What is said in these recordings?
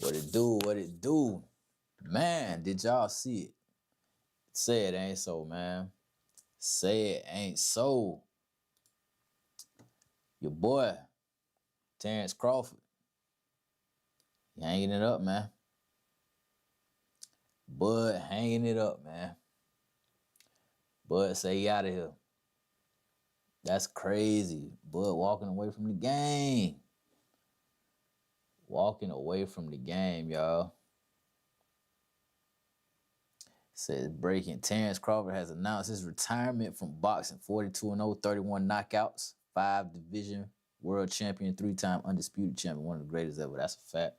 What it do? What it do? Man, did y'all see it? Say it ain't so, man. Say it ain't so. Your boy, Terrence Crawford. He hanging it up, man. Bud hanging it up, man. Bud say he out of here. That's crazy. Bud walking away from the game. Walking away from the game, y'all. Says breaking. Terrence Crawford has announced his retirement from boxing. 42-0, 31 knockouts, 5 division world champion, 3-time undisputed champion, one of the greatest ever. That's a fact.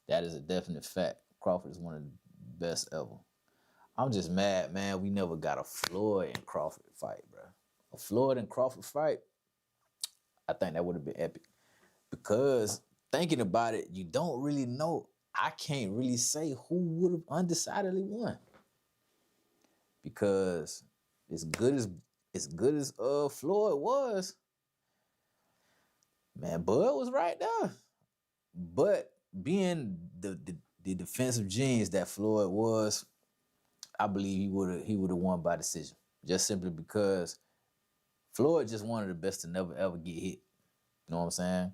That is a definite fact. Crawford is one of the best ever. I'm just mad, man. We never got a Floyd and Crawford fight, bro. A Floyd and Crawford fight, I think that would have been epic. Because thinking about it, you don't really know. I can't really say who would have undecidedly won. Because as good as Floyd was, man, Bud was right there. But being the defensive genius that Floyd was, I believe he would have won by decision. Just simply because Floyd just one of the best to never ever get hit. You know what I'm saying?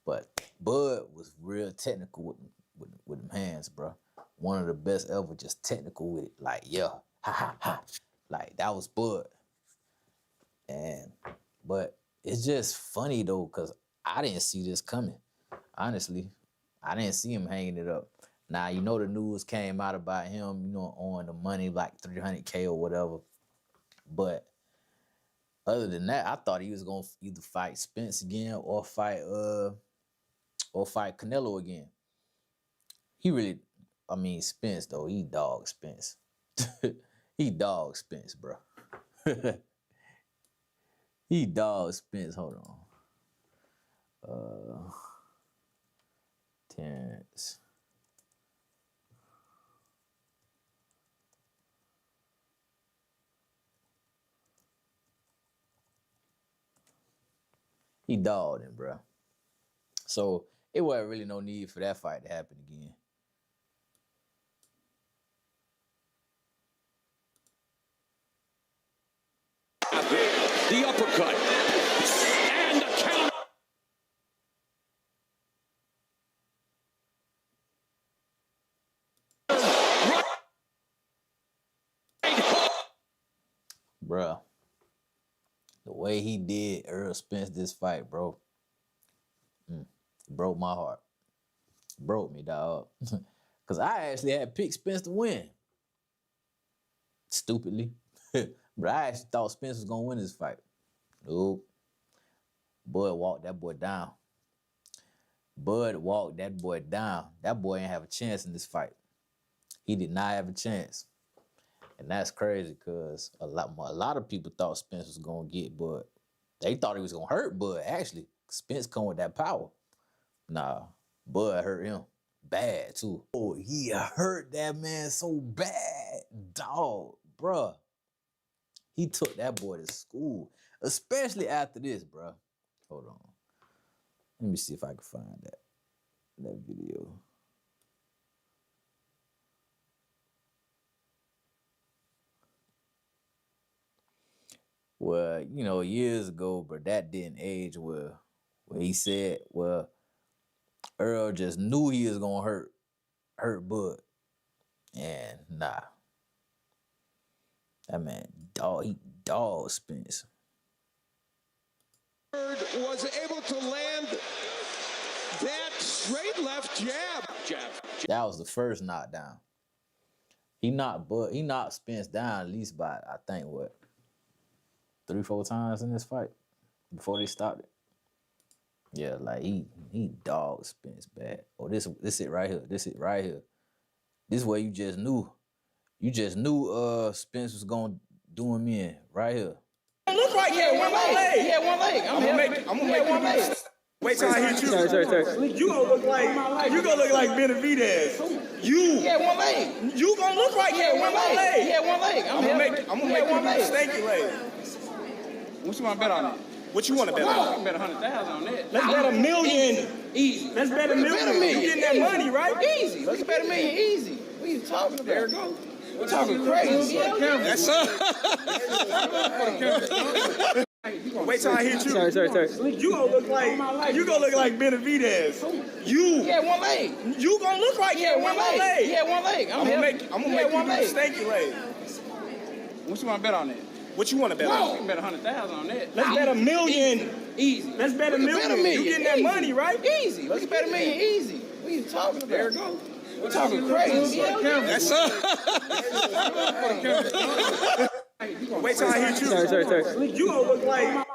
But Bud was real technical with them hands, bro. One of the best ever, just technical with it. Like, yeah, ha ha ha. Like, that was Bud. But it's just funny though, because I didn't see this coming. Honestly, I didn't see him hanging it up. Now, you know the news came out about him, on the money, like $300K or whatever. But other than that, I thought he was gonna either fight Spence again or fight Canelo again. Spence though, he dog Spence. He dog Spence, bro. He dog Spence. Hold on. Terrence. He dogged him, bro. So it wasn't really no need for that fight to happen again. The uppercut. And the count. Bruh. The way he did Earl Spence this fight, bro, broke my heart. Broke me, dog. Because I actually had picked Spence to win. Stupidly. But I actually thought Spence was going to win this fight. Nope. Bud walked that boy down. Bud walked that boy down. That boy ain't have a chance in this fight. He did not have a chance. And that's crazy because a lot of people thought Spence was going to get Bud. They thought he was going to hurt Bud, actually. Spence come with that power. Nah, Bud hurt him bad, too. Oh, he hurt that man so bad. Dog, bruh. He took that boy to school, especially after this, bruh. Hold on. Let me see if I can find that video. Well, years ago, but that didn't age well. When he said, well, Earl just knew he was gonna hurt Bud. And nah. That man, he dog Spence. Was able to land that straight left jab. That was the first knockdown. He knocked Spence down at least by, I think, 3-4 times in this fight before they stopped it. Yeah, like he dogged Spence bad. Oh, this it right here. This it right here. This is where you just knew. You just knew Spence was gonna do him in right here. Look like he had one leg. He had one leg. I'm gonna make one leg. Wait till I hit you. Sorry. You gonna look like Benavidez. You. He had one leg. You gonna look like he had one leg. He had one leg. I'm gonna make you do a stanky leg. What you want to bet on it? What you want to bet I on? can bet 100,000 on that. Let's bet $1 million. Easy. Let's bet $1 million. You getting that money, right? Easy. Let's bet $1 million easy. What are you talking about? There it goes. We're talking crazy. That's Wait till I hit you. Sorry. You gonna look like Benavidez. You. He had one leg. You gonna look like He had one leg. He had one leg. I'm gonna make you do the stanky leg. What you want to bet on that? What you want to bet on? You can bet 100,000 on that. Let's bet $1 million. Easy. Let's bet $1 million. You getting that money, right? Easy. Let's bet $1 million. Easy. What are you talking about? There it goes. We're talking crazy. That's Wait till I hit you. Sorry. You gonna look like.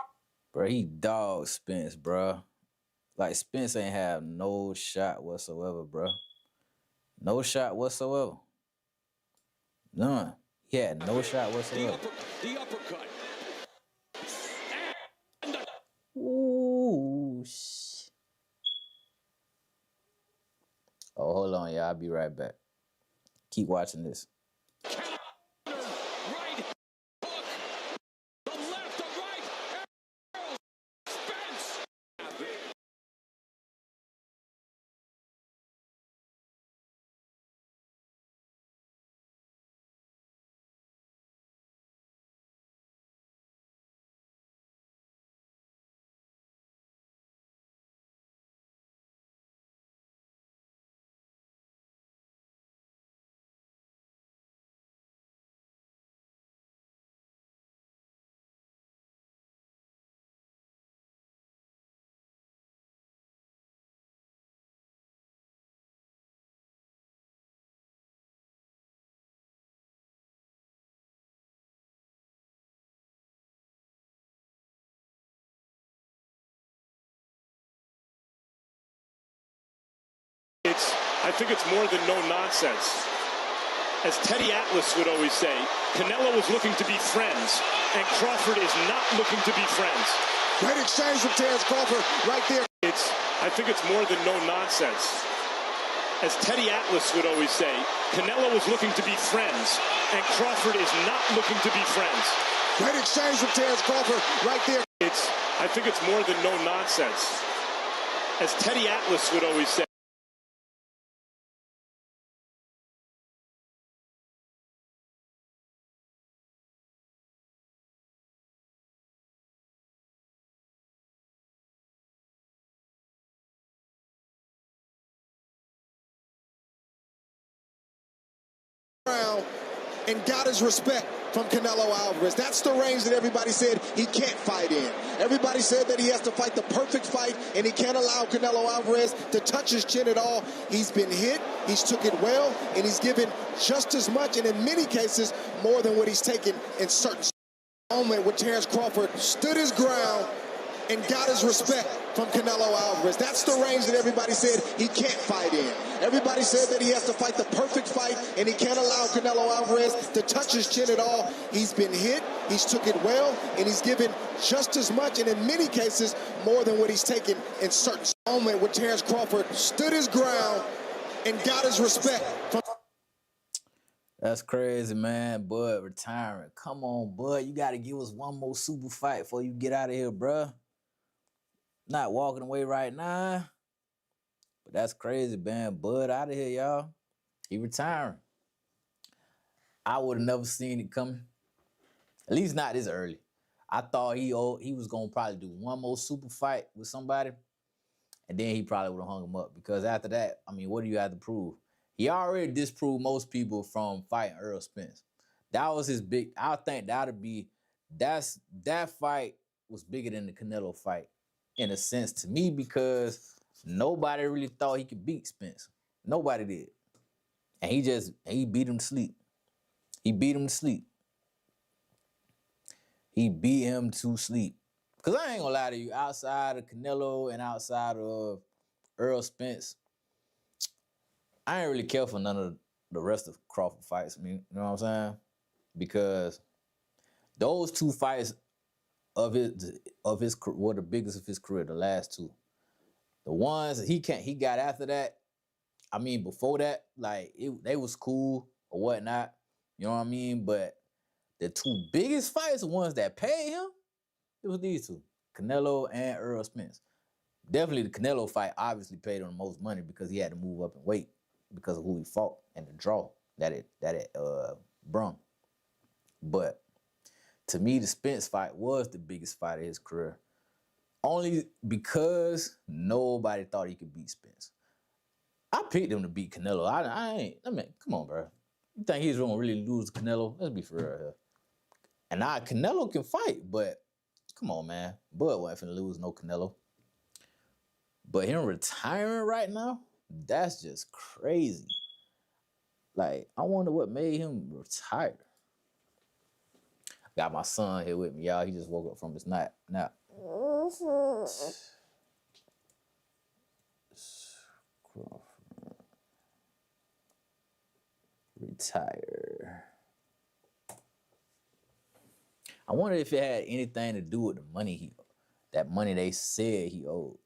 Bro, he dog Spence, bro. Like, Spence ain't have no shot whatsoever, bro. No shot whatsoever. None. He had no shot whatsoever. The uppercut. Ooh, Oh, hold on, y'all. I'll be right back. Keep watching this. Right hook. The left, the right. Spence. I think it's more than no nonsense. As Teddy Atlas would always say, Canelo was looking to be friends, and Crawford is not looking to be friends. Great exchange from Terrence Crawford right there. I think it's more than no nonsense. As Teddy Atlas would always say, Canelo was looking to be friends, and Crawford is not looking to be friends. Great exchange from Terrence Crawford right there. I think it's more than no nonsense. As Teddy Atlas would always say. And got his respect from Canelo Alvarez. That's the range that everybody said he can't fight in. Everybody said that he has to fight the perfect fight, and he can't allow Canelo Alvarez to touch his chin at all. He's been hit, he's took it well, and he's given just as much, and in many cases, more than what he's taken in certain moment where Terrence Crawford stood his ground and got his respect from Canelo Alvarez. That's the range that everybody said he can't fight in. Everybody said that he has to fight the perfect fight, and he can't allow Canelo Alvarez to touch his chin at all. He's been hit, he's took it well, and he's given just as much, and in many cases, more than what he's taken in certain moment where Terrence Crawford stood his ground and got his respect from. That's crazy, man. Bud retiring. Come on, Bud. You got to give us one more super fight before you get out of here, bruh. Not walking away right now. But that's crazy, man. Bud out of here, y'all. He retiring. I would have never seen it coming. At least not this early. I thought he was going to probably do one more super fight with somebody, and then he probably would have hung him up. Because after that, I mean, what do you have to prove? He already disproved most people from fighting Earl Spence. That was his big, I think that fight was bigger than the Canelo fight in a sense to me, because nobody really thought he could beat Spence. Nobody did. And he beat him to sleep. He beat him to sleep. He beat him to sleep. Because I ain't gonna lie to you, outside of Canelo and outside of Earl Spence, I ain't really care for none of the rest of Crawford fights. I mean, you know what I'm saying? Because those two fights of his were the biggest of his career, the last two. The ones he got after that, I mean, before that, like, they was cool or whatnot, you know what I mean? But the two biggest fights, the ones that paid him, it was these two, Canelo and Earl Spence. Definitely the Canelo fight obviously paid him the most money because he had to move up in weight because of who he fought and the draw that it brung. But to me, the Spence fight was the biggest fight of his career. Only because nobody thought he could beat Spence. I picked him to beat Canelo. I mean, come on, bro. You think he's gonna really lose to Canelo? Let's be for real here. And now Canelo can fight, but come on, man. Bud wasn't finna lose no Canelo. But him retiring right now, that's just crazy. Like, I wonder what made him retire. Got my son here with me, y'all. He just woke up from his nap. Crawford. Retire. I wonder if it had anything to do with the money that money they said he owed.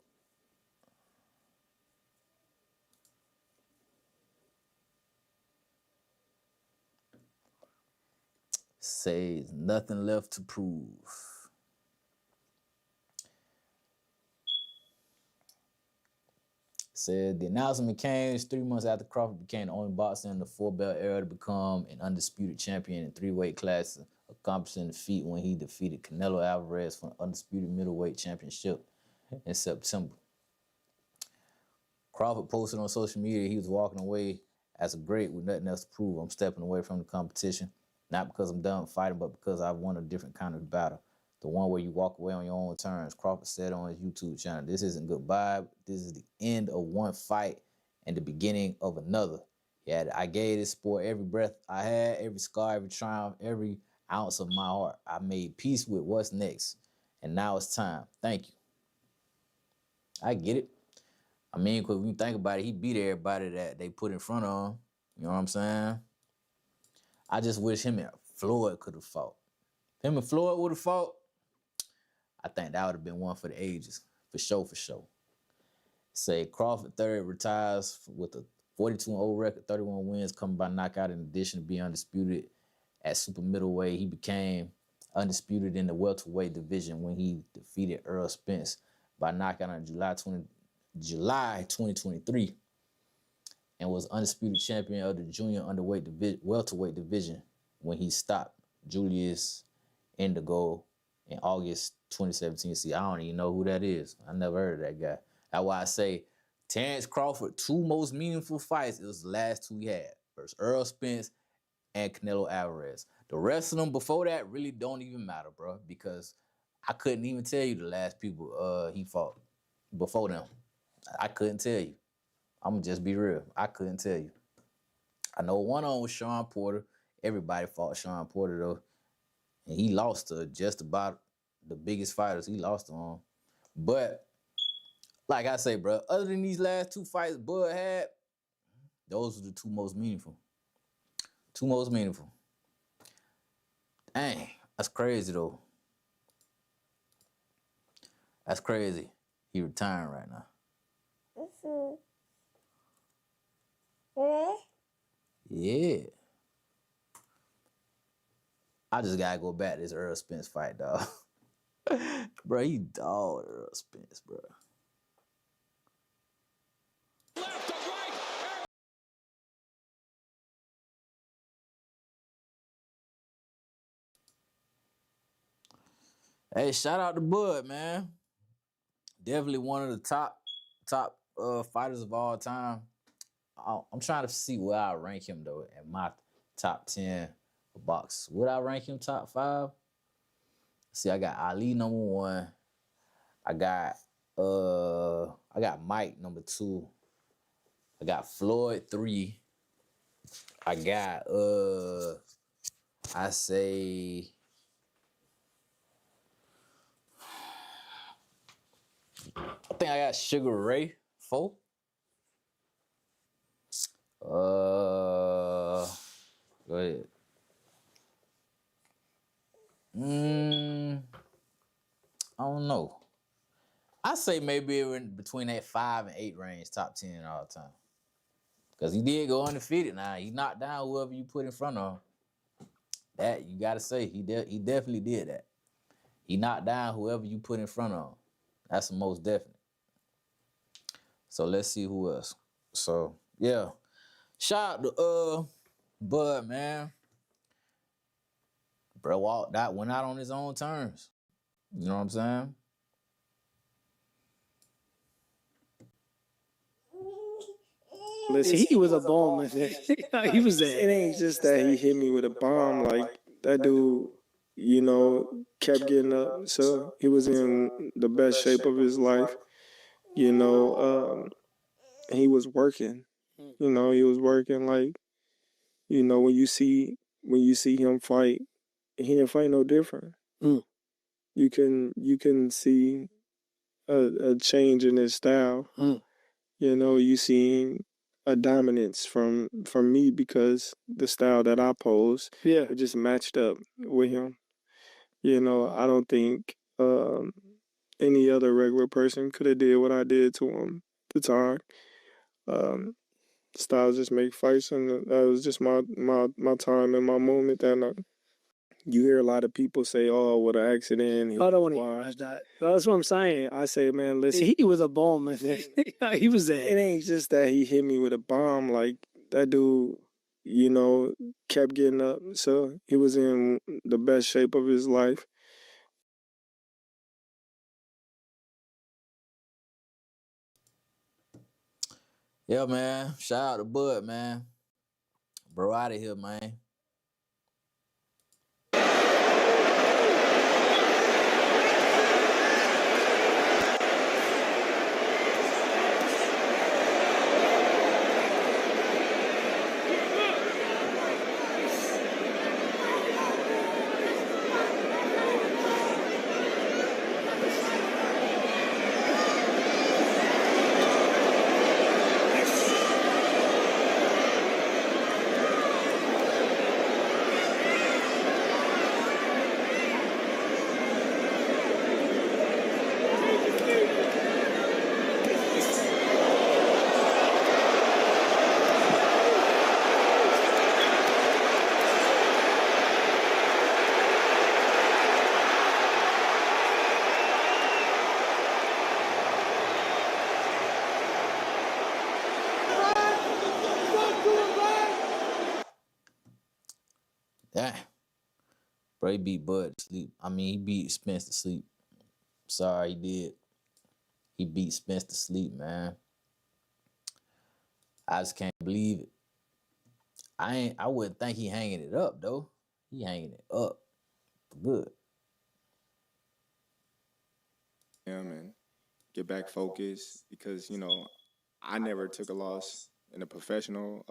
Says nothing left to prove. Said the announcement came 3 months after Crawford became the only boxer in the 4-belt era to become an undisputed champion in 3 weight classes, accomplishing the feat when he defeated Canelo Alvarez for the undisputed middleweight championship in September. Crawford posted on social media he was walking away as a great with nothing else to prove. I'm stepping away from the competition, not because I'm done fighting, but because I've won a different kind of battle. The one where you walk away on your own terms. Crawford said on his YouTube channel, "This isn't goodbye. This is the end of one fight and the beginning of another. Yeah, I gave this sport every breath I had, every scar, every triumph, every ounce of my heart. I made peace with what's next. And now it's time. Thank you." I get it. I mean, because when you think about it, he beat everybody that they put in front of him. You know what I'm saying? I just wish him and Floyd could have fought. If him and Floyd would have fought, I think that would have been one for the ages. For sure. Say Crawford third retires with a 42-0 record, 31 wins, coming by knockout. In addition to being undisputed at super middleweight, he became undisputed in the welterweight division when he defeated Errol Spence by knockout on July 2023, and was undisputed champion of the junior underweight welterweight division when he stopped Julius Indigo in August 2017. See, I don't even know who that is. I never heard of that guy. That's why I say Terrence Crawford, 2 most meaningful fights, it was the last 2 he had versus Errol Spence and Canelo Alvarez. The rest of them before that really don't even matter, bro, because I couldn't even tell you the last people he fought before them. I couldn't tell you. I'm gonna just be real. I couldn't tell you. I know one on was Sean Porter. Everybody fought Sean Porter though. And he lost to just about the biggest fighters he lost to. But like I say, bro, other than these last 2 fights Bud had, those were the 2 most meaningful. 2 most meaningful. Dang, that's crazy though. That's crazy. He retiring right now. Yeah. I just gotta go back to this Errol Spence fight, dog. Bro, he dogged Errol Spence, bro. Hey, shout out to Bud, man. Definitely one of the top fighters of all time. I'm trying to see where I rank him though in my top 10 box. Would I rank him top 5? See, I got Ali number 1. I got Mike number 2. I got Floyd 3. I got I think I got Sugar Ray 4. Go ahead. I don't know. I say maybe in between that 5 and 8 range, top 10 all the time. Because he did go undefeated. Now he knocked down whoever you put in front of him. That you gotta say he definitely did that. He knocked down whoever you put in front of him. That's the most definite. So let's see who else. So yeah, shout out to Bud, man. Bro went out on his own terms. You know what I'm saying? Listen, he was a bomb. He was there. It ain't just that he hit me with a bomb. Like, that dude, you know, kept getting up. So he was in the best shape of his life. You know, he was working. You know, he was working. Like, you know, when you see him fight, he didn't fight no different. You can see a change in his style. You know, you see a dominance from me because the style that I pose, it just matched up with him. You know, I don't think any other regular person could have did what I did to him at the time. Styles just make fights, and that was just my time and my moment. And you hear a lot of people say, "Oh, what an accident!" I don't want to watch that. That's what I'm saying. I say, man, listen. He was a bomb. He was there. It ain't just that he hit me with a bomb. Like, that dude, you know, kept getting up. So he was in the best shape of his life. Yeah, man. Shout out to Bud, man. Bro, out of here, man. Damn. Bro, he beat Bud to sleep. I mean, he beat Spence to sleep. Sorry, he did. He beat Spence to sleep, man. I just can't believe it. I wouldn't think he hanging it up, though. He hanging it up. Good. And get back focused because, you know, I never took a loss in the professional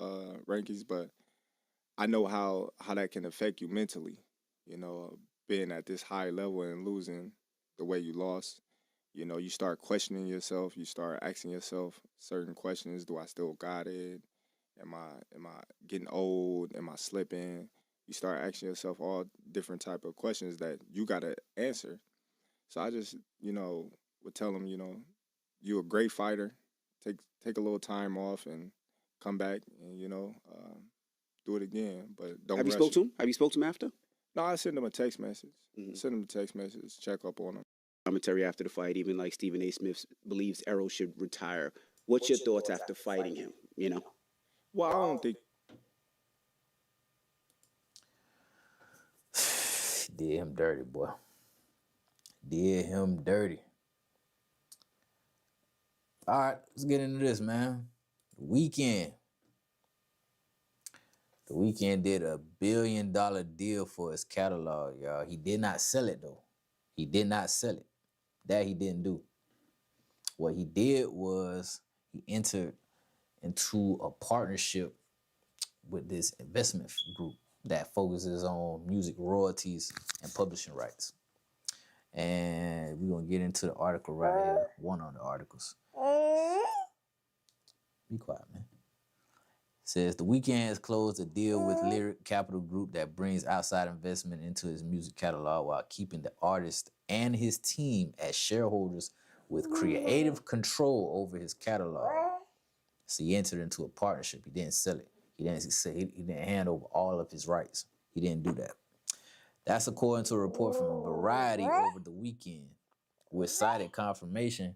rankings, but I know how that can affect you mentally, you know, being at this high level and losing the way you lost. You know, you start questioning yourself. You start asking yourself certain questions. Do I still got it? Am I getting old? Am I slipping? You start asking yourself all different type of questions that you got to answer. So I just, you know, would tell them, you know, you're a great fighter. Take a little time off and come back and, you know, do it again. But don't. Have you spoke to him? Have you spoke to him after? No, I sent him a text message. Send him a text message. Check up on him. Commentary after the fight, even like Stephen A. Smith believes Errol should retire. What's your thoughts after fighting him? You know. Well, I don't think. Did him dirty, boy. Did him dirty. All right, let's get into this, man. Weeknd. The Weeknd did $1 billion deal for his catalog, y'all. He did not sell it, though. He did not sell it. That he didn't do. What he did was he entered into a partnership with this investment group that focuses on music royalties and publishing rights. And we're going to get into the article right here, one of the articles. Be quiet, man. It says, The Weeknd has closed a deal with Lyric Capital Group that brings outside investment into his music catalog while keeping the artist and his team as shareholders with creative control over his catalog. So he entered into a partnership. He didn't sell it. He didn't hand over all of his rights. He didn't do that. That's according to a report from Variety over the weekend, which cited confirmation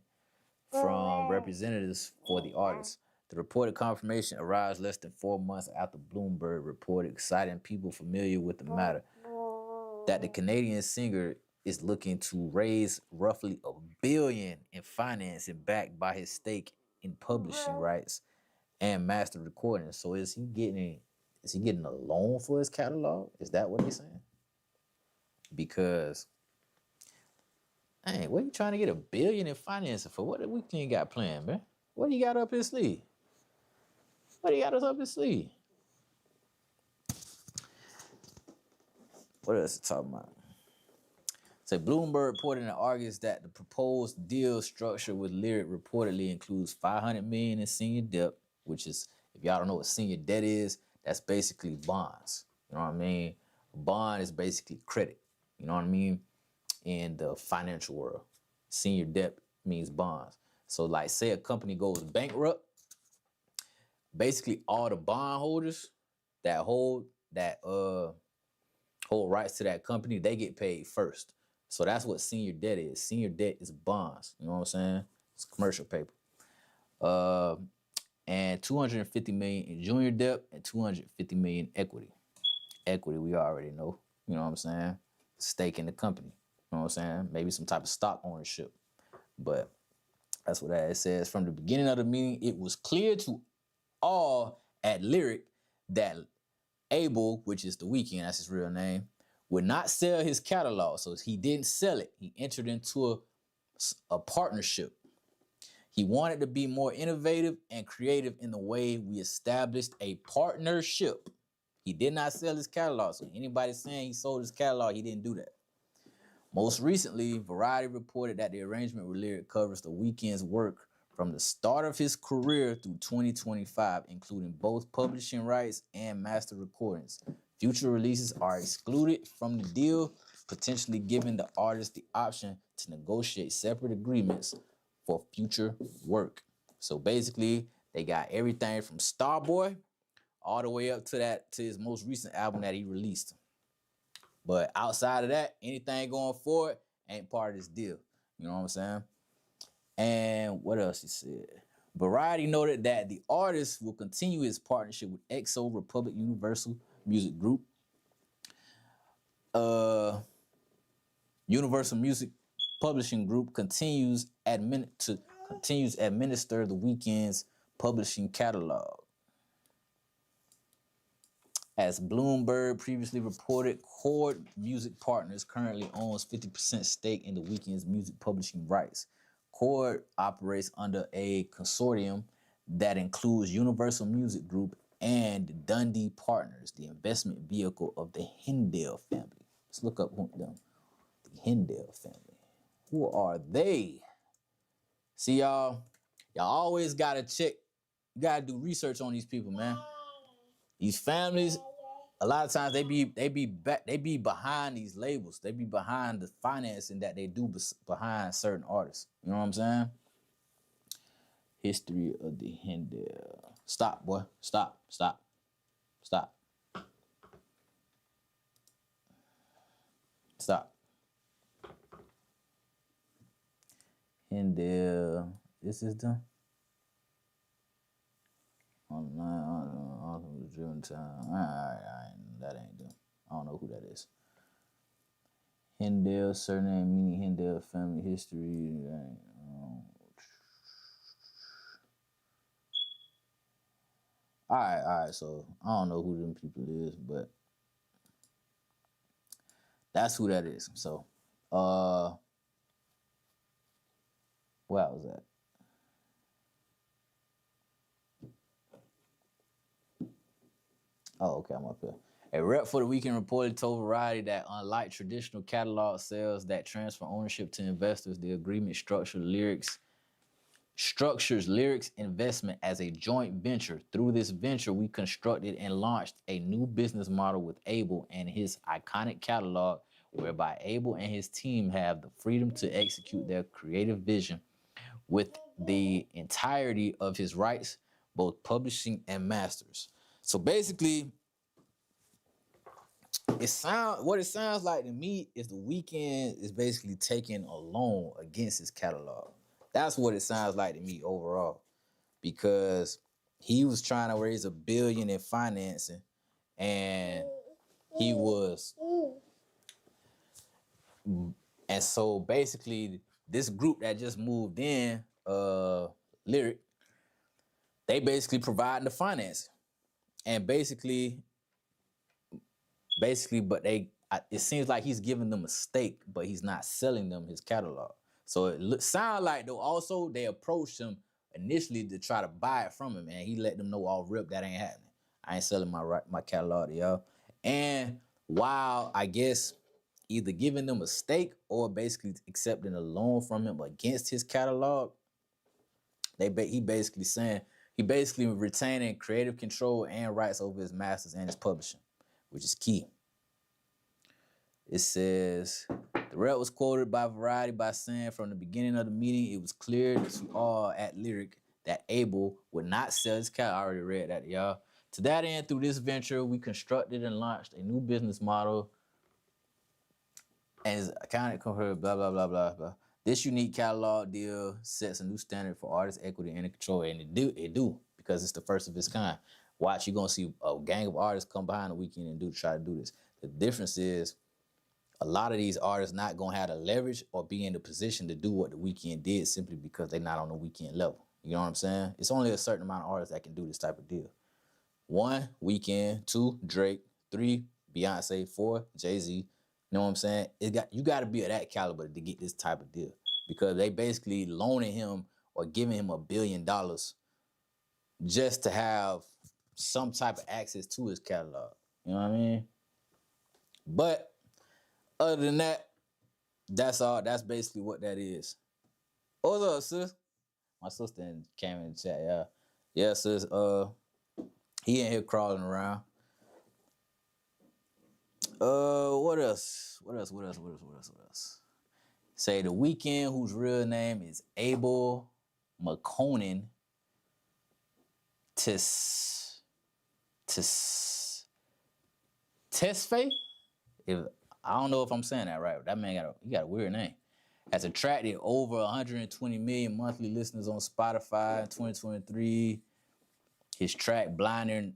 from representatives for the artist. The reported confirmation arrives less than 4 months after Bloomberg reported, citing people familiar with the matter, that the Canadian singer is looking to raise roughly $1 billion in financing backed by his stake in publishing rights and master recordings. So is he getting a loan for his catalog? Is that what he's saying? Because, hey, what are you trying to get $1 billion in financing for? What the Weeknd got planned, man? What he got up his sleeve? What he got up his sleeve? What else is talking about? So Bloomberg reported in August that the proposed deal structure with Lyric reportedly includes $500 million in senior debt, which is, if y'all don't know what senior debt is, that's basically bonds. You know what I mean? A bond is basically credit. You know what I mean? In the financial world, senior debt means bonds. So, like, say a company goes bankrupt, basically all the bondholders that hold rights to that company, they get paid first. So that's what senior debt is. Senior debt is bonds. You know what I'm saying? It's commercial paper. And $250 million in junior debt and $250 million equity. Equity, we already know. You know what I'm saying? Stake in the company. You know what I'm saying? Maybe some type of stock ownership. But that's what that says. From the beginning of the meeting, it was clear to all at Lyric that Abel, which is the Weeknd, that's his real name, would not sell his catalog. So he didn't sell it. He entered into a partnership. He wanted to be more innovative and creative in the way we established a partnership. He did not sell his catalog. So anybody saying he sold his catalog, he didn't do that. Most recently, Variety reported that the arrangement with Lyric covers the Weeknd's work from the start of his career through 2025, including both publishing rights and master recordings. Future releases are excluded from the deal, potentially giving the artist the option to negotiate separate agreements for future work. So basically, they got everything from Starboy all the way up to his most recent album that he released. But outside of that, anything going forward ain't part of this deal. You know what I'm saying? And what else he said? Variety noted that the artist will continue his partnership with XO Republic Universal Music Group. Universal Music Publishing Group continues administer the Weeknd's publishing catalog. As Bloomberg previously reported, Chord Music Partners currently owns 50% stake in the Weeknd's music publishing rights. Chord operates under a consortium that includes Universal Music Group and Dundee Partners, the investment vehicle of the Hindell family. Let's look up them. The Hindell family. Who are they? See, y'all always gotta check. You gotta do research on these people, man. These families, a lot of times they be behind these labels. They be behind the financing that they do behind certain artists. You know what I'm saying? History of the Hindell. Stop, boy. Stop. Hindell. This is them. Online, driven time. All right, that ain't them. I don't know who that is. Hindell, surname meaning Hindell, family history. All right. So I don't know who them people is, but that's who that is. So, where was that? Oh, okay, I'm up here. A rep for the Weeknd reported told Variety that unlike traditional catalog sales that transfer ownership to investors, the agreement structures Lyric's investment as a joint venture. Through this venture, we constructed and launched a new business model with Abel and his iconic catalog, whereby Abel and his team have the freedom to execute their creative vision with the entirety of his rights, both publishing and masters. So basically, what it sounds like to me is the Weeknd is basically taking a loan against his catalog. That's what it sounds like to me overall, because he was trying to raise $1 billion in financing, and he was, and so basically this group that just moved in, Lyric, they basically providing the financing, and basically, but it seems like he's giving them a stake, but he's not selling them his catalog. So it sounds like, though, also they approached him initially to try to buy it from him, and he let them know all rip that ain't happening. I ain't selling my catalog to y'all. And while I guess either giving them a stake or basically accepting a loan from him against his catalog, he basically retaining creative control and rights over his masters and his publishing, which is key. It says, the rep was quoted by Variety by saying, from the beginning of the meeting, it was clear to all at Lyric that Abel would not sell his catalog. I already read that, y'all. To that end, through this venture, we constructed and launched a new business model and is accounted for, blah, blah, blah, blah, blah. This unique catalog deal sets a new standard for artist equity and control, and it do, because it's the first of its kind. Watch, you're going to see a gang of artists come behind the Weeknd and try to do this. The difference is, a lot of these artists not going to have the leverage or be in the position to do what the Weeknd did simply because they're not on the Weeknd level. You know what I'm saying? It's only a certain amount of artists that can do this type of deal. 1, Weeknd. 2, Drake. 3, Beyonce. 4, Jay-Z. You know what I'm saying? You got to be of that caliber to get this type of deal, because they basically loaning him or giving him $1 billion just to have some type of access to his catalog. You know what I mean? But other than that, that's all. That's basically what that is. What's up, sis? My sister came in the chat, yeah. Yeah, sis. He in here crawling around. What else? Say the Weeknd, whose real name is Abel McConan Tesfaye? I don't know if I'm saying that right, but that man got a weird name. Has attracted over 120 million monthly listeners on Spotify in 2023. His track Blinding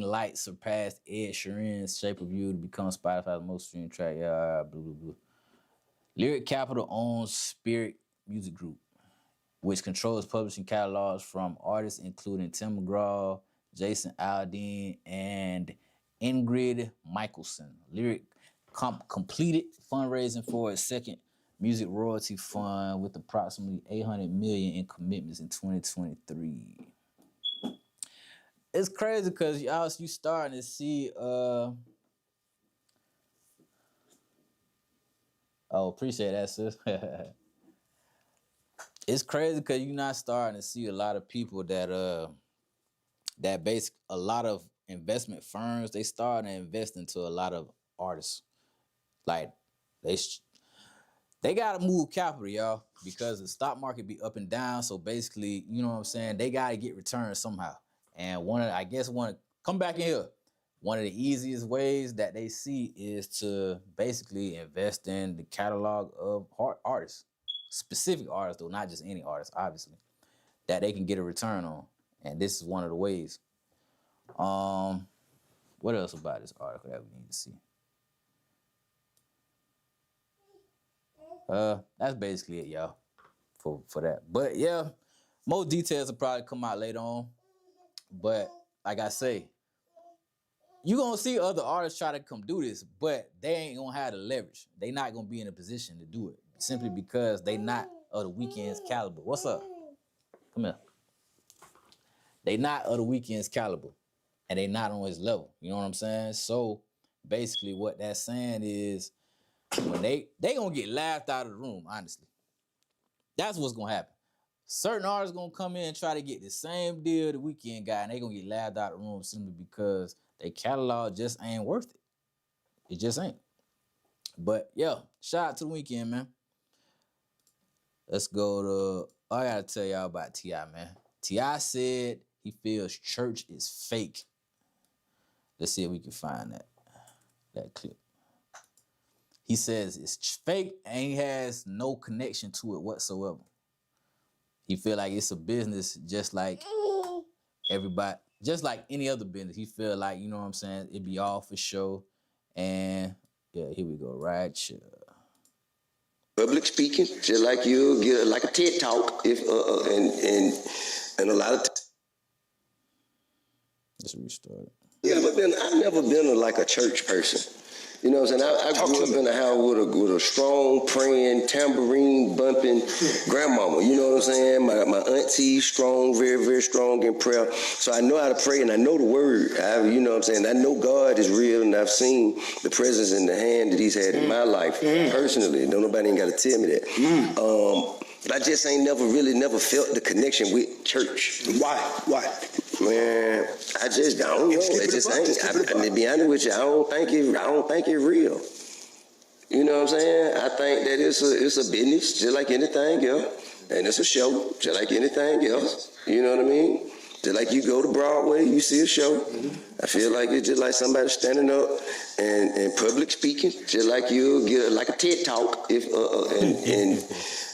Light surpassed Ed Sheeran's Shape of You to become Spotify's most streamed track. Yeah, blah, blah, blah. Lyric Capital owns Spirit Music Group, which controls publishing catalogs from artists including Tim McGraw, Jason Aldean, and Ingrid Michaelson. Lyric completed fundraising for its second music royalty fund with approximately $800 million in commitments in 2023. It's crazy because you starting to see. Appreciate that, sis. It's crazy because you're not starting to see a lot of people that a lot of investment firms, they start to invest into a lot of artists. Like they gotta move capital, y'all, because the stock market be up and down. So basically, you know what I'm saying, they gotta get returns somehow. And come back in here. One of the easiest ways that they see is to basically invest in the catalog of artists. Specific artists, though, not just any artist, obviously, that they can get a return on. And this is one of the ways. What else about this article that we need to see? That's basically it, y'all, for that. But yeah, more details will probably come out later on. But like I say, you gonna see other artists try to come do this, but they ain't gonna have the leverage. They not gonna be in a position to do it simply because they not of the Weeknd's caliber. What's up? Come here. They not of the Weeknd's caliber, and they not on his level. You know what I'm saying? So basically, what that's saying is, when they gonna get laughed out of the room. Honestly, that's what's gonna happen. Certain artists gonna come in and try to get the same deal the Weeknd got, and they gonna get laughed out of the room simply because their catalog just ain't worth it. It just ain't. But yeah, shout out to the Weeknd, man. Let's go to. I gotta tell y'all about T.I., man. T.I. said he feels church is fake. Let's see if we can find that clip. He says it's fake and he has no connection to it whatsoever. He feel like it's a business just like everybody, just like any other business. He feel like, you know what I'm saying, it be all for show. And yeah, here we go, right? Sure. Public speaking, just like you get like a TED talk, if and a lot of. Let's restart it. I've never been like a church person. You know what I'm saying? I grew up in a house with a strong, praying, tambourine bumping grandmama. You know what I'm saying? My auntie, strong, very, very strong in prayer. So I know how to pray and I know the word. You know what I'm saying? I know God is real and I've seen the presence in the hand that he's had in my life personally. Nobody ain't got to tell me that. But I just ain't never felt the connection with church. Why? Man, I don't know. It just ain't. To be honest with you, I don't think it real. You know what I'm saying? I think that it's a business just like anything else, and it's a show just like anything else. You know what I mean? Just like you go to Broadway, you see a show. I feel like it's just like somebody standing up and public speaking, just like you get like a TED talk.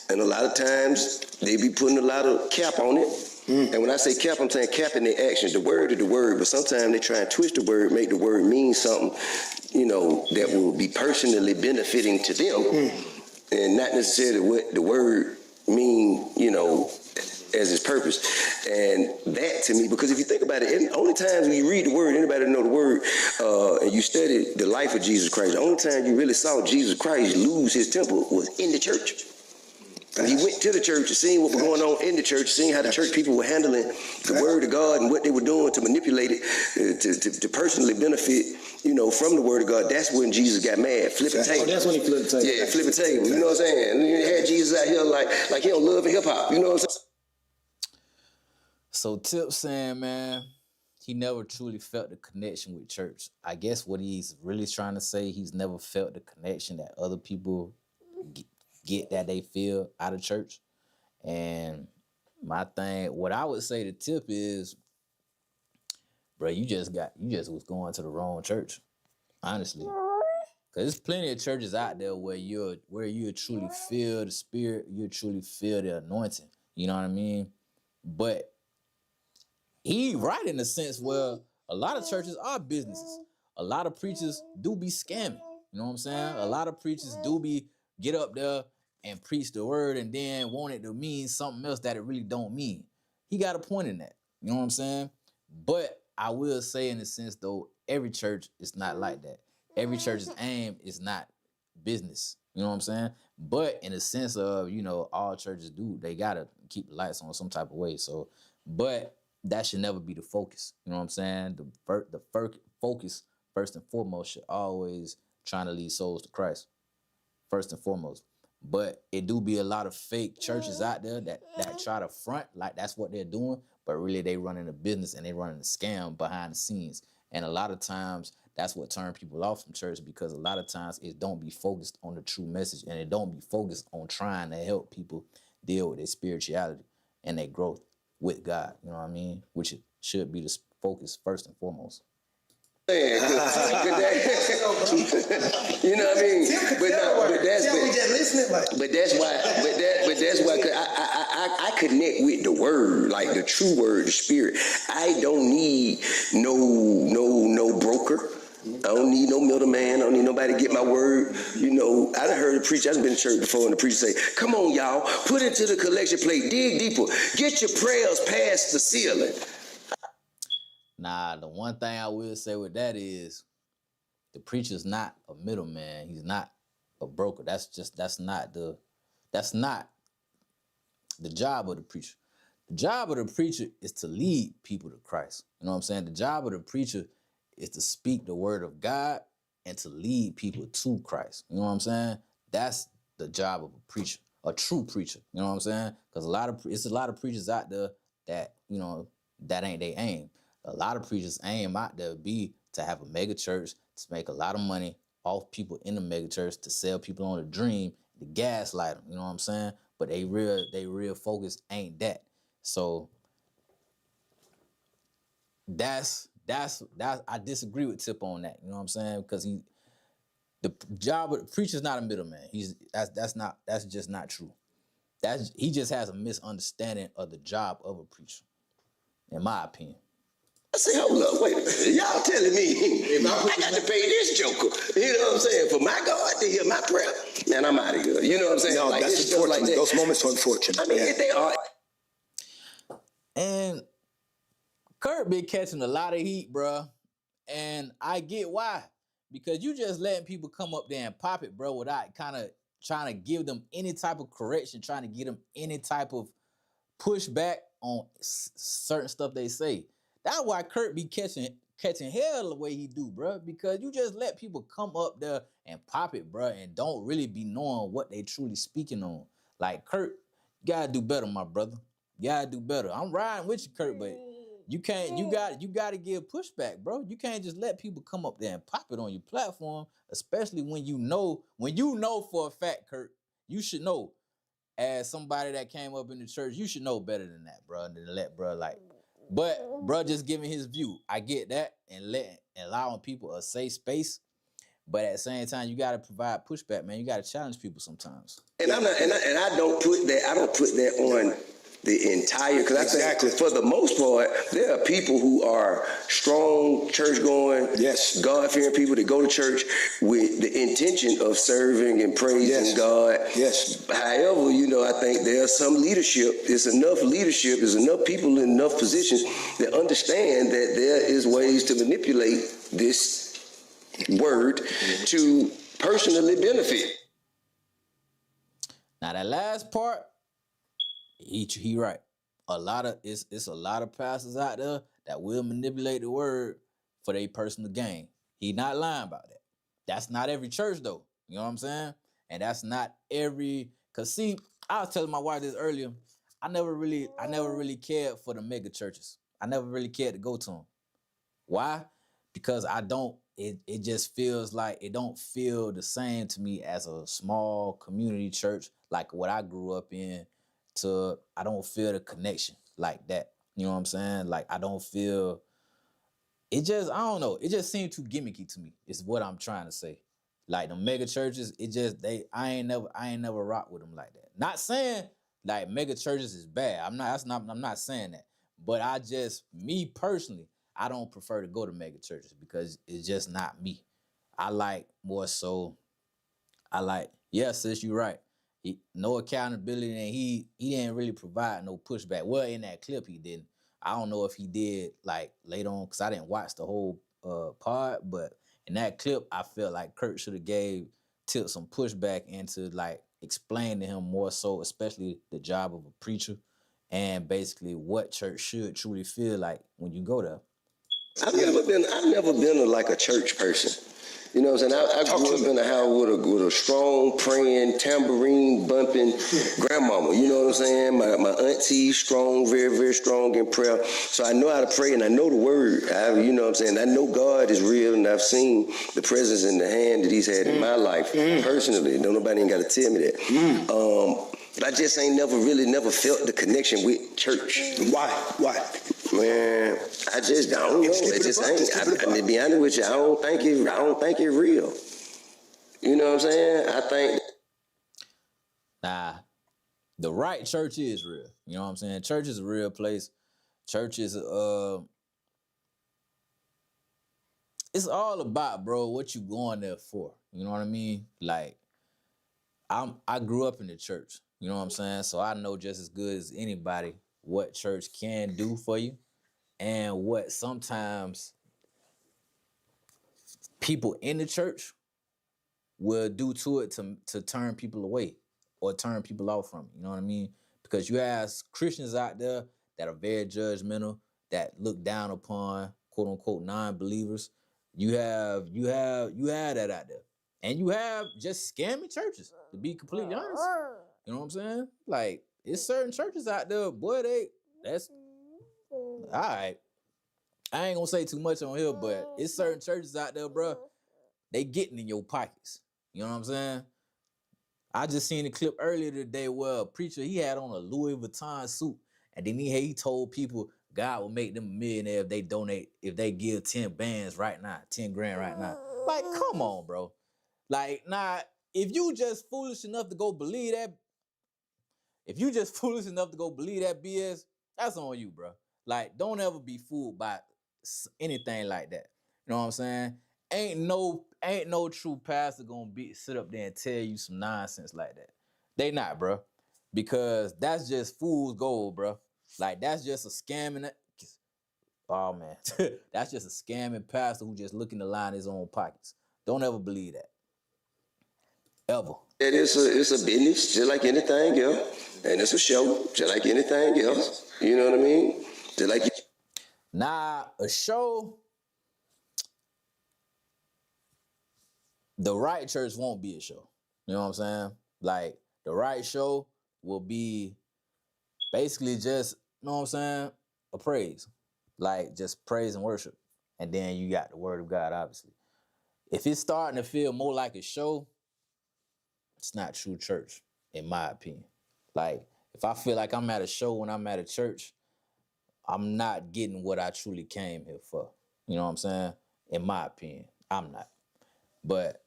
And a lot of times they be putting a lot of cap on it. And when I say cap, I'm saying cap in their actions. The word is the word, but sometimes they try and twist the word, make the word mean something, that will be personally benefiting to them, and not necessarily what the word mean, as its purpose. And that to me, because if you think about it, the only times when you read the word, anybody know the word, and you study the life of Jesus Christ, the only time you really saw Jesus Christ lose his temper was in the church. And he went to the church and seen what was going on in the church, seeing how the church people were handling the word of God and what they were doing to manipulate it, to personally benefit, from the word of God. That's when Jesus got mad, flipping table. That's when he flipped the table. Yeah, flipping table. You know what I'm saying? And you had Jesus out here like he don't love hip hop. You know what I'm saying? So Tip saying, man, he never truly felt the connection with church. I guess what he's really trying to say, he's never felt the connection that other people get that they feel out of church. And my thing, what I would say to Tip is, bro, you just was going to the wrong church, honestly. Cause there's plenty of churches out there where you truly feel the spirit, you truly feel the anointing. You know what I mean? But he right in the sense where a lot of churches are businesses. A lot of preachers do be scamming. You know what I'm saying? A lot of preachers do be get up there and preach the word and then want it to mean something else that it really don't mean. He got a point in that. You know what I'm saying? But I will say in a sense though, every church is not like that. Every church's aim is not business. You know what I'm saying? But in a sense of, all churches do, they gotta keep the lights on some type of way. So, but that should never be the focus. You know what I'm saying? The focus, first and foremost, should always trying to lead souls to Christ. First and foremost. But it do be a lot of fake churches out there that try to front like that's what they're doing, but really they running a business and they running a scam behind the scenes. And a lot of times that's what turn people off from church, because a lot of times it don't be focused on the true message and it don't be focused on trying to help people deal with their spirituality and their growth with God. You know what I mean? Which should be the focus first and foremost. You know what I mean? But that's why cause I connect with the word, like the true word, the spirit. I don't need no broker. I don't need no middleman. I don't need nobody to get my word. I done heard a preacher, I've been in church before, and the preacher say, come on, y'all, put it to the collection plate, dig deeper, get your prayers past the ceiling. Nah, the one thing I will say with that is the preacher's not a middleman. He's not a broker. That's not the job of the preacher. The job of the preacher is to lead people to Christ. You know what I'm saying? The job of the preacher is to speak the word of God and to lead people to Christ. You know what I'm saying? That's the job of a preacher, a true preacher. You know what I'm saying? Because it's a lot of preachers out there that, that ain't their aim. A lot of preachers' aim out there be to have a mega church, to make a lot of money off people in the mega church, to sell people on a dream, to gaslight them. You know what I'm saying? But they real focus ain't that. So that's I disagree with Tip on that. You know what I'm saying? Because the job of the preacher's not a middleman. That's just not true. he just has a misunderstanding of the job of a preacher, in my opinion. I say, hold up, wait a minute. Y'all telling me I got to pay this joker, you know what I'm saying, for my God to hear my prayer? Man, I'm out of here. You know what I'm saying? No, like, that's unfortunate. Like those moments are unfortunate. I mean, they are. And Kurt been catching a lot of heat, bruh. And I get why. Because you just letting people come up there and pop it, bro, without kind of trying to give them any type of correction, trying to get them any type of pushback on certain stuff they say. That's why Kurt be catching hell the way he do, bro. Because you just let people come up there and pop it, bro, and don't really be knowing what they truly speaking on. Like Kurt, you gotta do better, my brother. You gotta do better. I'm riding with you, Kurt, but you can't. You gotta give pushback, bro. You can't just let people come up there and pop it on your platform, especially when you know for a fact, Kurt, you should know. As somebody that came up in the church, you should know better than that, bro. Than to let bro like, but bro just giving his view. I get that, and allowing people a safe space. But at the same time, you gotta provide pushback, man. You gotta challenge people sometimes. And I'm not, and I don't put that. I don't put that on the entire, because I think for the most part, there are people who are strong, church-going, yes, God-fearing people that go to church with the intention of serving and praising God. Yes. However, I think there's some leadership. There's enough leadership. There's enough people in enough positions that understand that there is ways to manipulate this word to personally benefit. Now that last part, he right. It's a lot of pastors out there that will manipulate the word for their personal gain. He not lying about that. That's not every church though. You know what I'm saying? And that's not every. Cause see, I was telling my wife this earlier. I never really cared for the mega churches. I never really cared to go to them. Why? Because I don't. It just feels like it don't feel the same to me as a small community church like what I grew up in. I don't feel the connection like that. You know what I'm saying? Like I don't feel. I don't know. It just seemed too gimmicky to me. Is what I'm trying to say. Like the mega churches, I ain't never rock with them like that. Not saying like mega churches is bad. I'm not saying that. But me personally, I don't prefer to go to mega churches because it's just not me. I like more so. Yeah, sis, you're right. No accountability, and he didn't really provide no pushback. Well, in that clip, he didn't. I don't know if he did like later on because I didn't watch the whole pod, but in that clip, I felt like Kurt should have gave Tip some pushback into like explain to him more so, especially the job of a preacher and basically what church should truly feel like when you go there. I've never been like a church person. You know what I'm saying? I grew up in a house with a strong, praying, tambourine bumping grandmama. You know what I'm saying? My auntie, strong, very, very strong in prayer. So I know how to pray and I know the word. You know what I'm saying? I know God is real and I've seen the presence in the hand that he's had in my life personally. Nobody ain't got to tell me that. But I just ain't never felt the connection with church. Why? Man, I just don't know. It just ain't. To be honest with you, I don't think it's real. You know what I'm saying? I think. Nah, the right church is real. You know what I'm saying? Church is a real place. Church is it's all about, bro, what you going there for. You know what I mean? Like, I grew up in the church. You know what I'm saying? So I know just as good as anybody what church can do for you and what sometimes people in the church will do to it to turn people away or turn people off from it. You know what I mean? Because you have Christians out there that are very judgmental, that look down upon quote unquote non-believers. You have that out there. And you have just scammy churches, to be completely honest. You know what I'm saying? Like, it's certain churches out there, boy, that's all right. I ain't gonna say too much on here, but it's certain churches out there, bro. They getting in your pockets. You know what I'm saying? I just seen a clip earlier today where a preacher, he had on a Louis Vuitton suit, and then he told people God will make them a millionaire if they give 10 bands right now, 10 grand right now. Like, come on, bro. Like, nah, if you just foolish enough to go believe that, if you just foolish enough to go believe that BS, that's on you, bro. Like, don't ever be fooled by anything like that. You know what I'm saying? Ain't no true pastor gonna sit up there and tell you some nonsense like that. They not, bro. Because that's just fool's gold, bro. Like, that's just a scamming. Oh man, that's just a scamming pastor who just looking to line his own pockets. Don't ever believe that. Ever. It's a business just like anything else, and it's a show just like anything else. You know what I mean? Just like. Nah, a show. The right church won't be a show. You know what I'm saying? Like, the right show will be basically just, you know what I'm saying, a praise. Like, just praise and worship. And then you got the word of God, obviously. If it's starting to feel more like a show, it's not true church, in my opinion. Like, if I feel like I'm at a show when I'm at a church, I'm not getting what I truly came here for. You know what I'm saying? In my opinion, I'm not. But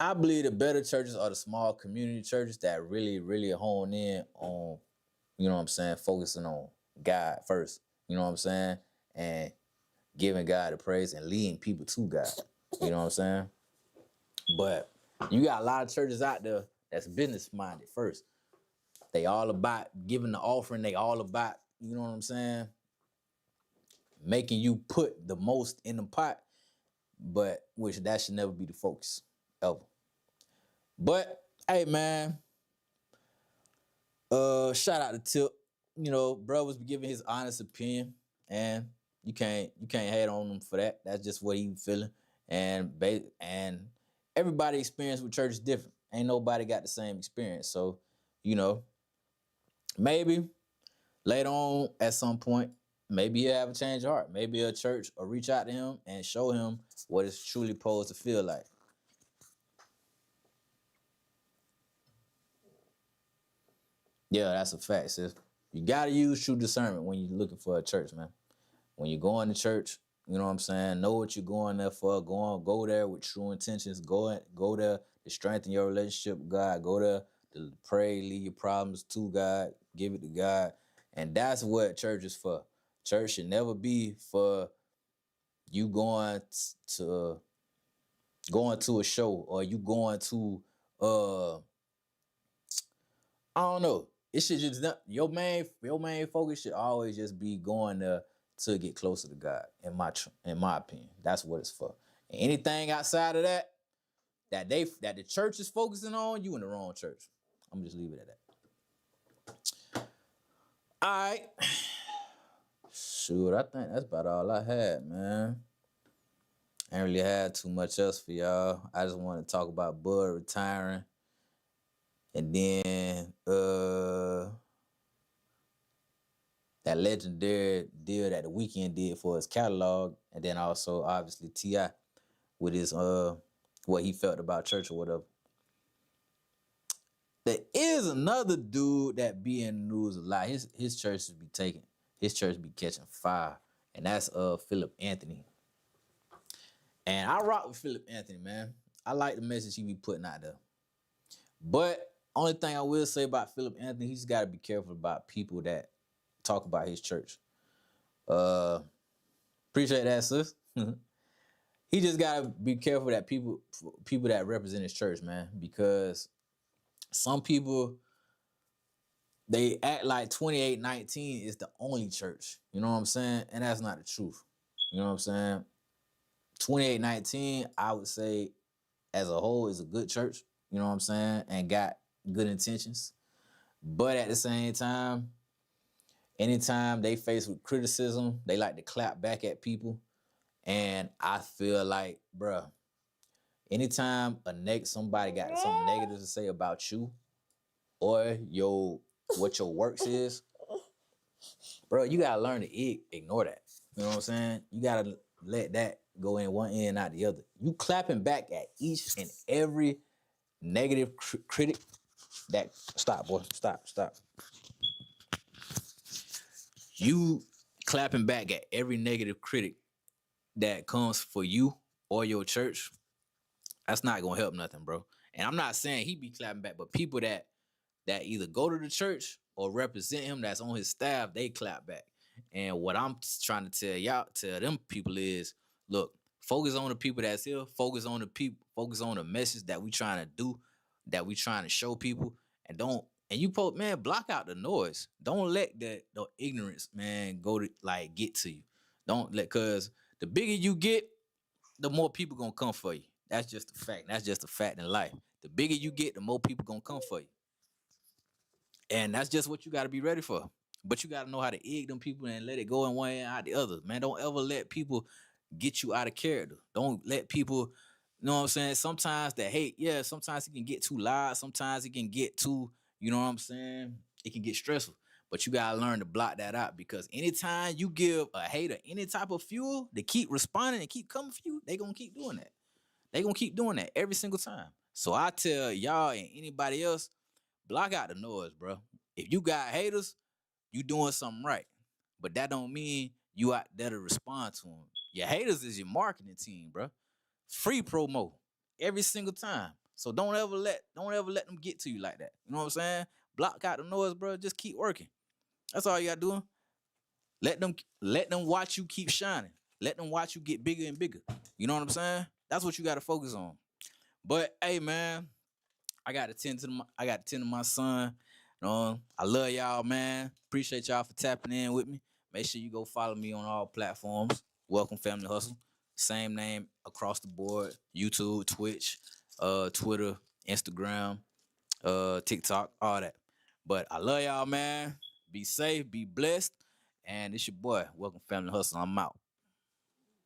I believe the better churches are the small community churches that really, really hone in on, you know what I'm saying, focusing on God first. You know what I'm saying? And giving God the praise and leading people to God. You know what I'm saying? But you got a lot of churches out there that's business minded first. They all about giving the offering. They all about, you know what I'm saying, making you put the most in the pot, but which that should never be the focus, ever. But hey, man, shout out to Tip. You know, bro was giving his honest opinion, and you can't hate on him for that. That's just what he feeling, and everybody experience with church is different. Ain't nobody got the same experience, so you know, maybe later on at some point, maybe he'll have a change of heart. Maybe a church will reach out to him and show him what it's truly supposed to feel like. Yeah, that's a fact, sis. You gotta use true discernment when you're looking for a church, man. When you're going to church, you know what I'm saying? Know what you're going there for. Go there with true intentions. Go there to strengthen your relationship with God. Go there to pray, leave your problems to God, give it to God. And that's what church is for. Church should never be for you going to a show, or you going to I don't know. It should just not, your main focus should always just be going there to get closer to God. In my opinion, that's what it's for. And anything outside of that the church is focusing on, you in the wrong church. I'm gonna just leave it at that. All right. Shoot, I think that's about all I had, man. I ain't really had too much else for y'all. I just want to talk about Bud retiring. And then that legendary deal that the Weeknd did for his catalog, and then also obviously T.I. with his what he felt about church or whatever. There is another dude that be in the news a lot. His church be catching fire, and that's Philip Anthony. And I rock with Philip Anthony, man. I like the message he be putting out there. But only thing I will say about Philip Anthony, he's got to be careful about people that talk about his church. Appreciate that, sis. He just got to be careful that people that represent his church, man, because some people, they act like 2819 is the only church. You know what I'm saying? And that's not the truth. You know what I'm saying? 2819, I would say, as a whole, is a good church. You know what I'm saying? And got good intentions. But at the same time, anytime they face with criticism, they like to clap back at people. And I feel like, bruh, anytime somebody got something negative to say about you or what your works is, bro, you gotta learn to ignore that. You know what I'm saying? You gotta let that go in one ear and not the other. You clapping back at each and every negative critic that... Stop, boy. Stop. You clapping back at every negative critic that comes for you or your church, that's not gonna help nothing, bro. And I'm not saying he be clapping back, but people that that either go to the church or represent him that's on his staff, they clap back. And what I'm trying to tell them people is, look, focus on the people that's here, focus on the people, focus on the message that we trying to do, that we trying to show people, and block out the noise. Don't let the ignorance, man, get to you. Don't let, cause the bigger you get, the more people gonna come for you. That's just a fact. That's just a fact in life. The bigger you get, the more people gonna come for you. And that's just what you gotta be ready for. But you gotta know how to egg them people and let it go in one and out the other. Man, don't ever let people get you out of character. Don't let people, you know what I'm saying? Sometimes the hate, sometimes it can get too loud. Sometimes it can get too, you know what I'm saying? It can get stressful. But you gotta learn to block that out, because anytime you give a hater any type of fuel to keep responding and keep coming for you, they gonna keep doing that. They gonna keep doing that every single time. So I tell y'all and anybody else, block out the noise, bro. If you got haters, you doing something right. But that don't mean you out there to respond to them. Your haters is your marketing team, bro. Free promo every single time. So don't ever let them get to you like that. You know what I'm saying? Block out the noise, bro. Just keep working. That's all you gotta do. Let them watch you keep shining. Let them watch you get bigger and bigger. You know what I'm saying? That's what you gotta focus on. But hey, man, I got to tend to my son. I love y'all, man. Appreciate y'all for tapping in with me. Make sure you go follow me on all platforms. Welcome Family Hustle. Same name across the board. YouTube, Twitch, Twitter, Instagram, TikTok, all that. But I love y'all, man. Be safe, be blessed. And it's your boy, Welcome Family Hustle. I'm out.